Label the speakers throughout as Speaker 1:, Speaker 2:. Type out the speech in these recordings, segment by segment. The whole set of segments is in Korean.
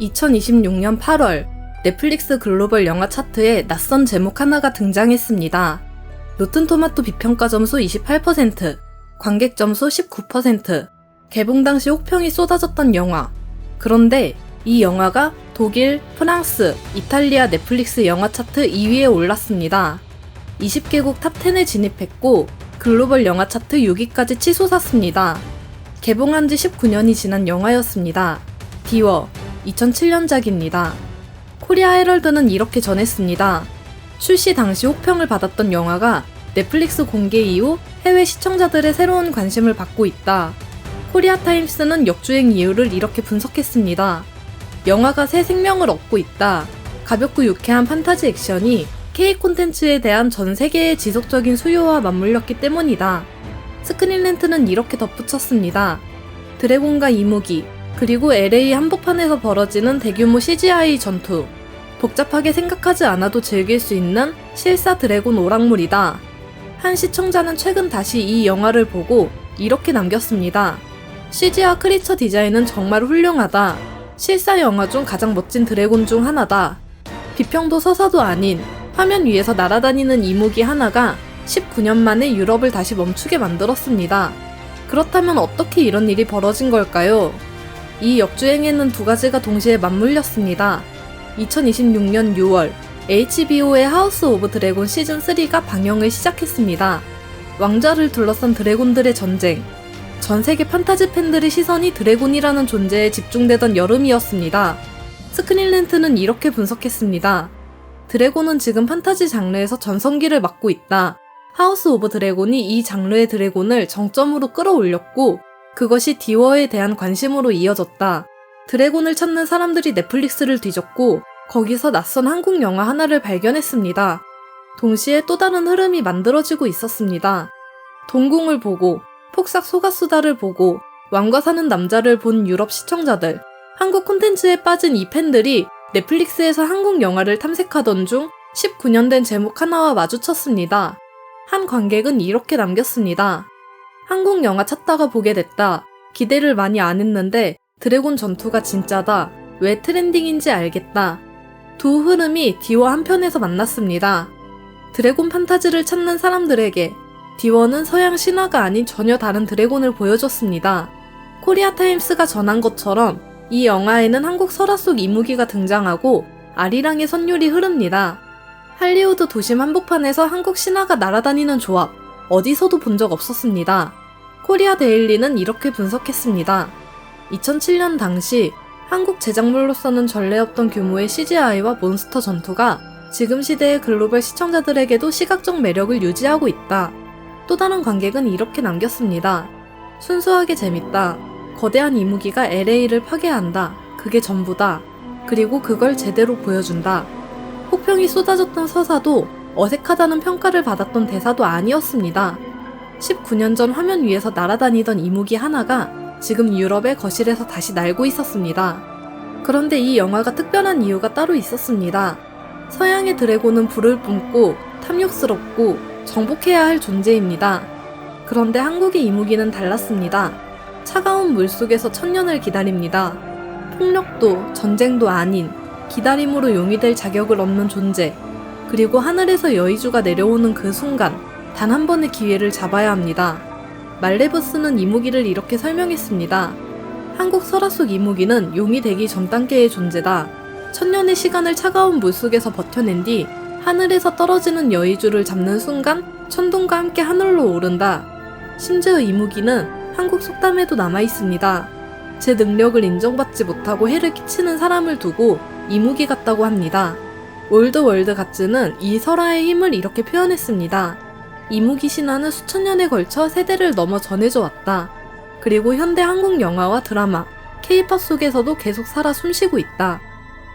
Speaker 1: 2026년 8월 넷플릭스 글로벌 영화 차트에 낯선 제목 하나가 등장했습니다. 로튼토마토 비평가 점수 28%, 관객 점수 19%, 개봉 당시 혹평이 쏟아졌던 영화. 그런데 이 영화가 독일, 프랑스, 이탈리아 넷플릭스 영화 차트 2위에 올랐습니다. 20개국 탑10에 진입했고 글로벌 영화 차트 6위까지 치솟았습니다. 개봉한 지 19년이 지난 영화였습니다. 디워, 2007년작입니다. 코리아 헤럴드는 이렇게 전했습니다. 출시 당시 혹평을 받았던 영화가 넷플릭스 공개 이후 해외 시청자들의 새로운 관심을 받고 있다. 코리아 타임스는 역주행 이유를 이렇게 분석했습니다. 영화가 새 생명을 얻고 있다. 가볍고 유쾌한 판타지 액션이 K 콘텐츠에 대한 전 세계의 지속적인 수요와 맞물렸기 때문이다. 스크린렌트는 이렇게 덧붙였습니다. 드래곤과 이무기, 그리고 LA 한복판에서 벌어지는 대규모 CGI 전투. 복잡하게 생각하지 않아도 즐길 수 있는 실사 드래곤 오락물이다. 한 시청자는 최근 다시 이 영화를 보고 이렇게 남겼습니다. CG와 크리처 디자인은 정말 훌륭하다. 실사 영화 중 가장 멋진 드래곤 중 하나다. 비평도 서사도 아닌 화면 위에서 날아다니는 이무기 하나가 19년 만에 유럽을 다시 멈추게 만들었습니다. 그렇다면 어떻게 이런 일이 벌어진 걸까요? 이 역주행에는 두 가지가 동시에 맞물렸습니다. 2026년 6월 HBO의 하우스 오브 드래곤 시즌3가 방영을 시작했습니다. 왕좌를 둘러싼 드래곤들의 전쟁. 전 세계 판타지 팬들의 시선이 드래곤이라는 존재에 집중되던 여름이었습니다. 스크린렌트는 이렇게 분석했습니다. 드래곤은 지금 판타지 장르에서 전성기를 맞고 있다. 하우스 오브 드래곤이 이 장르의 드래곤을 정점으로 끌어올렸고 그것이 디워에 대한 관심으로 이어졌다. 드래곤을 찾는 사람들이 넷플릭스를 뒤졌고 거기서 낯선 한국 영화 하나를 발견했습니다. 동시에 또 다른 흐름이 만들어지고 있었습니다. 동궁을 보고 폭삭 소가수다를 보고 왕과 사는 남자를 본 유럽 시청자들, 한국 콘텐츠에 빠진 이 팬들이 넷플릭스에서 한국 영화를 탐색하던 중 19년 된 제목 하나와 마주쳤습니다. 한 관객은 이렇게 남겼습니다. 한국 영화 찾다가 보게 됐다. 기대를 많이 안 했는데 드래곤 전투가 진짜다. 왜 트렌딩인지 알겠다. 두 흐름이 디워 한편에서 만났습니다. 드래곤 판타지를 찾는 사람들에게 디워는 서양 신화가 아닌 전혀 다른 드래곤을 보여줬습니다. 코리아 타임스가 전한 것처럼 이 영화에는 한국 설화 속 이무기가 등장하고 아리랑의 선율이 흐릅니다. 할리우드 도심 한복판에서 한국 신화가 날아다니는 조합, 어디서도 본 적 없었습니다. 코리아 데일리는 이렇게 분석했습니다. 2007년 당시 한국 제작물로서는 전례 없던 규모의 CGI와 몬스터 전투가 지금 시대의 글로벌 시청자들에게도 시각적 매력을 유지하고 있다. 또 다른 관객은 이렇게 남겼습니다. 순수하게 재밌다. 거대한 이무기가 LA를 파괴한다. 그게 전부다. 그리고 그걸 제대로 보여준다. 혹평이 쏟아졌던 서사도 어색하다는 평가를 받았던 대사도 아니었습니다. 19년 전 화면 위에서 날아다니던 이무기 하나가 지금 유럽의 거실에서 다시 날고 있었습니다. 그런데 이 영화가 특별한 이유가 따로 있었습니다. 서양의 드래곤은 불을 뿜고 탐욕스럽고 정복해야 할 존재입니다. 그런데 한국의 이무기는 달랐습니다. 차가운 물속에서 천년을 기다립니다. 폭력도 전쟁도 아닌 기다림으로 용이 될 자격을 얻는 존재. 그리고 하늘에서 여의주가 내려오는 그 순간 단 한 번의 기회를 잡아야 합니다. 말레부스는 이무기를 이렇게 설명했습니다. 한국 설화 속 이무기는 용이 되기 전 단계의 존재다. 천년의 시간을 차가운 물속에서 버텨낸 뒤 하늘에서 떨어지는 여의주를 잡는 순간 천둥과 함께 하늘로 오른다. 심지어 이무기는 한국 속담에도 남아있습니다. 제 능력을 인정받지 못하고 해를 끼치는 사람을 두고 이무기 같다고 합니다. 올드월드 갓즈는 이 설화의 힘을 이렇게 표현했습니다. 이무기 신화는 수천 년에 걸쳐 세대를 넘어 전해져 왔다. 그리고 현대 한국 영화와 드라마, K-POP 속에서도 계속 살아 숨쉬고 있다.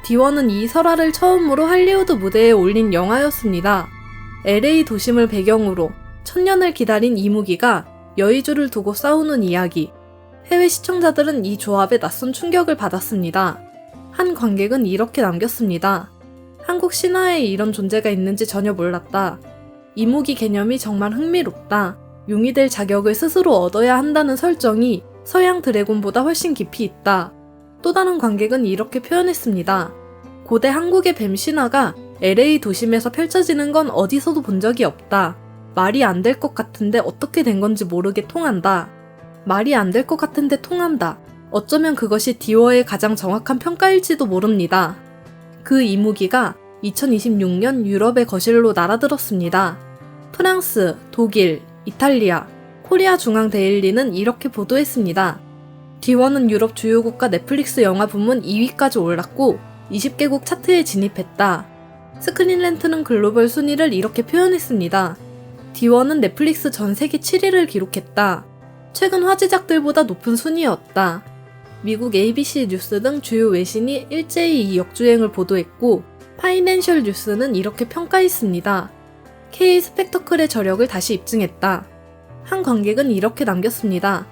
Speaker 1: 디워는 이 설화를 처음으로 할리우드 무대에 올린 영화였습니다. LA 도심을 배경으로 천년을 기다린 이무기가 여의주를 두고 싸우는 이야기. 해외 시청자들은 이 조합에 낯선 충격을 받았습니다. 한 관객은 이렇게 남겼습니다. 한국 신화에 이런 존재가 있는지 전혀 몰랐다. 이무기 개념이 정말 흥미롭다. 용이 될 자격을 스스로 얻어야 한다는 설정이 서양 드래곤보다 훨씬 깊이 있다. 또 다른 관객은 이렇게 표현했습니다. 고대 한국의 뱀 신화가 LA 도심에서 펼쳐지는 건 어디서도 본 적이 없다. 말이 안 될 것 같은데 어떻게 된 건지 모르게 통한다. 말이 안 될 것 같은데 통한다. 어쩌면 그것이 디워의 가장 정확한 평가일지도 모릅니다. 그 이무기가 2026년 유럽의 거실로 날아들었습니다. 프랑스, 독일, 이탈리아, 코리아 중앙데일리는 이렇게 보도했습니다. 디워는 유럽 주요 국가 넷플릭스 영화 부문 2위까지 올랐고 20개국 차트에 진입했다. 스크린렌트는 글로벌 순위를 이렇게 표현했습니다. 디워는 넷플릭스 전 세계 7위를 기록했다. 최근 화제작들보다 높은 순위였다. 미국 ABC 뉴스 등 주요 외신이 일제히 이 역주행을 보도했고 파이낸셜 뉴스는 이렇게 평가했습니다. K 스펙터클의 저력을 다시 입증했다. 한 관객은 이렇게 남겼습니다.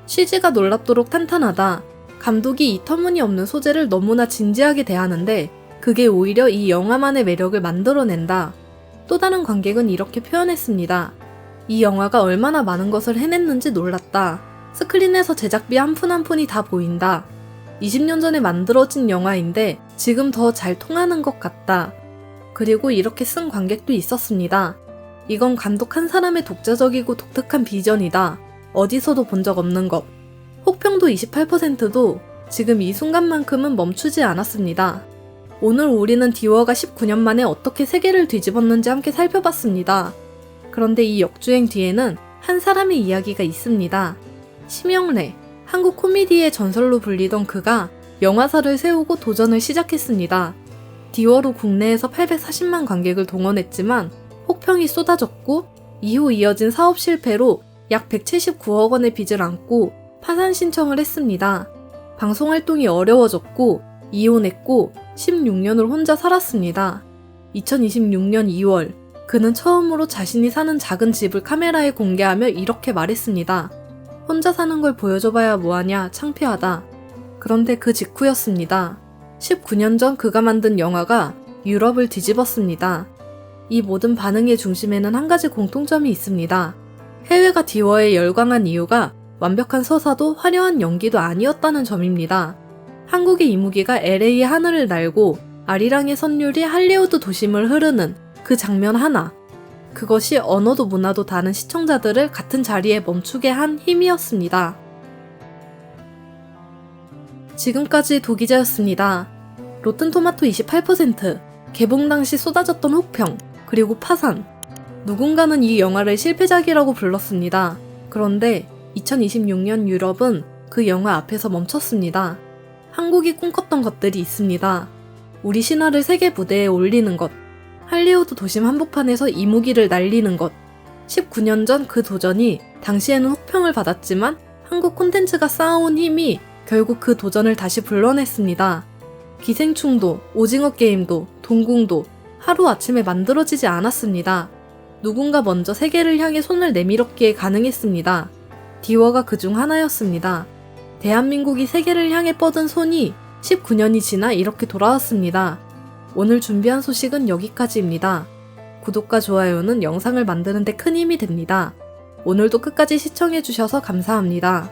Speaker 1: CG가 놀랍도록 탄탄하다. 감독이 이 터무니없는 소재를 너무나 진지하게 대하는데 그게 오히려 이 영화만의 매력을 만들어낸다. 또 다른 관객은 이렇게 표현했습니다. 이 영화가 얼마나 많은 것을 해냈는지 놀랐다. 스크린에서 제작비 한 푼 한 푼이 다 보인다. 20년 전에 만들어진 영화인데 지금 더 잘 통하는 것 같다. 그리고 이렇게 쓴 관객도 있었습니다. 이건 감독 한 사람의 독자적이고 독특한 비전이다. 어디서도 본 적 없는 것. 혹평도 28%도 지금 이 순간만큼은 멈추지 않았습니다. 오늘 우리는 디워가 19년 만에 어떻게 세계를 뒤집었는지 함께 살펴봤습니다. 그런데 이 역주행 뒤에는 한 사람의 이야기가 있습니다. 심영래, 한국 코미디의 전설로 불리던 그가 영화사를 세우고 도전을 시작했습니다. 디워로 국내에서 840만 관객을 동원했지만 혹평이 쏟아졌고 이후 이어진 사업 실패로 약 179억 원의 빚을 안고 파산 신청을 했습니다. 방송 활동이 어려워졌고 이혼했고 16년을 혼자 살았습니다. 2026년 2월 그는 처음으로 자신이 사는 작은 집을 카메라에 공개하며 이렇게 말했습니다. 혼자 사는 걸 보여줘봐야 뭐하냐, 창피하다. 그런데 그 직후였습니다. 19년 전 그가 만든 영화가 유럽을 뒤집었습니다. 이 모든 반응의 중심에는 한 가지 공통점이 있습니다. 해외가 디워에 열광한 이유가 완벽한 서사도 화려한 연기도 아니었다는 점입니다. 한국의 이무기가 LA 하늘을 날고 아리랑의 선율이 할리우드 도심을 흐르는 그 장면 하나. 그것이 언어도 문화도 다른 시청자들을 같은 자리에 멈추게 한 힘이었습니다. 지금까지 도기자였습니다. 로튼토마토 28%, 개봉 당시 쏟아졌던 혹평, 그리고 파산. 누군가는 이 영화를 실패작이라고 불렀습니다. 그런데 2026년 유럽은 그 영화 앞에서 멈췄습니다. 한국이 꿈꿨던 것들이 있습니다. 우리 신화를 세계 무대에 올리는 것, 할리우드 도심 한복판에서 이무기를 날리는 것. 19년 전 그 도전이 당시에는 혹평을 받았지만 한국 콘텐츠가 쌓아온 힘이 결국 그 도전을 다시 불러냈습니다. 기생충도, 오징어 게임도, 동궁도 하루아침에 만들어지지 않았습니다. 누군가 먼저 세계를 향해 손을 내밀었기에 가능했습니다. 디워가 그중 하나였습니다. 대한민국이 세계를 향해 뻗은 손이 19년이 지나 이렇게 돌아왔습니다. 오늘 준비한 소식은 여기까지입니다. 구독과 좋아요는 영상을 만드는 데 큰 힘이 됩니다. 오늘도 끝까지 시청해주셔서 감사합니다.